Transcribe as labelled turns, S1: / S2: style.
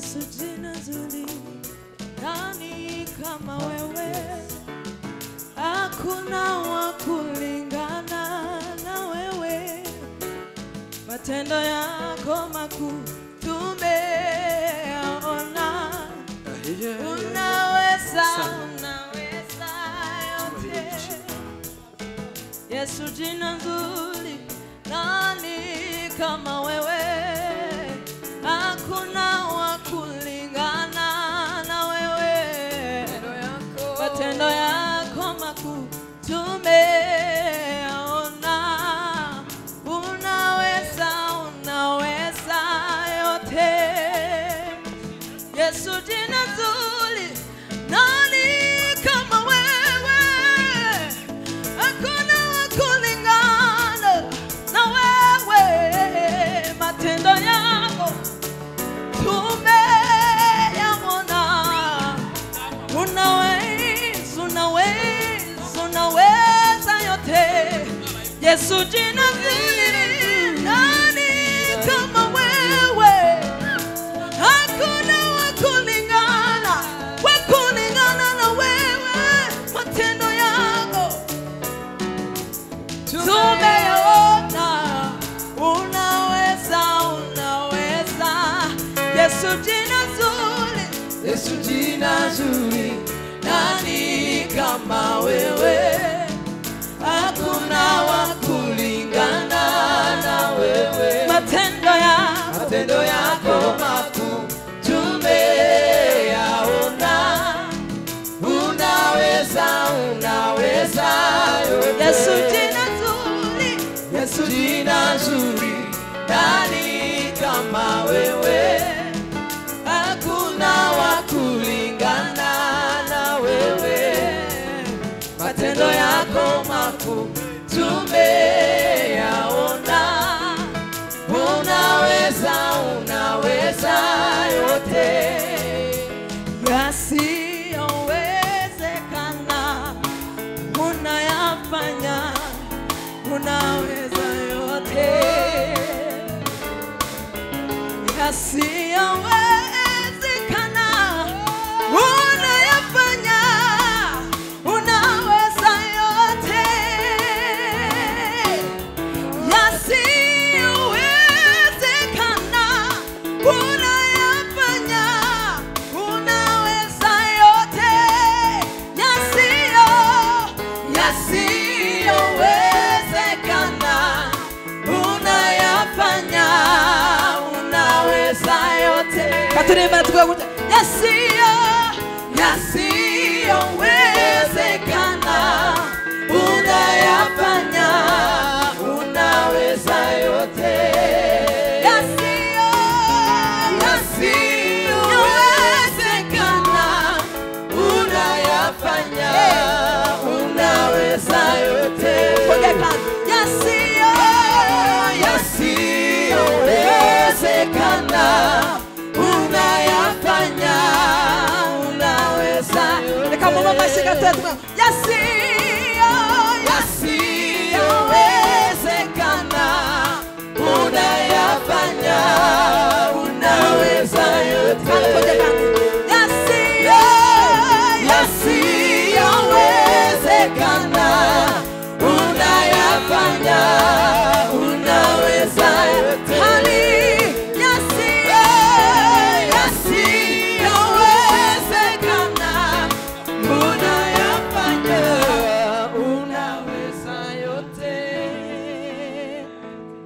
S1: Yesu jina zuri, nani kama wewe? Hakuna wa kulingana na wewe. Matendo yako makuu tumeyaona. Unaweza, unaweza yote. Yesu jina nzuri, nani kama wewe? Hakuna wa kulingana na wewe. Matendo yako makuu tumeyaona. Unaweza, unaweza yote. Yesu jina nzuri, nani kama wewe? Hakuna wa kulingana na wewe. Matendo yako tumeyaona. Unaweza, unaweza, unaweza yote. Yesu jina nzuri, nani kama wewe? Hakuna wa kulingana na wewe. Matendo yako tumeyaona. Unaweza, unaweza. Yesu jina nzuri, Yesu jina nzuri, nani kama wewe? Hakuna wa kulingana na wewe. Matendo yako makuu tumeyaona. Unaweza, unaweza yote. Yesu jina nzuri, Yesu jina nzuri, nani kama wewe? Hakuna wa kulingana na wewe. Matendo yako makuu tumeyaona. Unaweza, unaweza yote. Yasiyowezekana unayafanya. Unaweza yote. Yasiyowezekana unayafanya. Unaweza yote. Yasiyowezekana unayafanya. Unaweza yote. Yasiyowezekana unayafanya. Unaweza yote. Katurema tukakuja. Yasiyowezekana unayafanya. Unaweza yote. Yasiyowezekana unayafanya. Unaweza yote. Yasiyowezekana unayafanya. Unaweza. Kama mama shika tatu.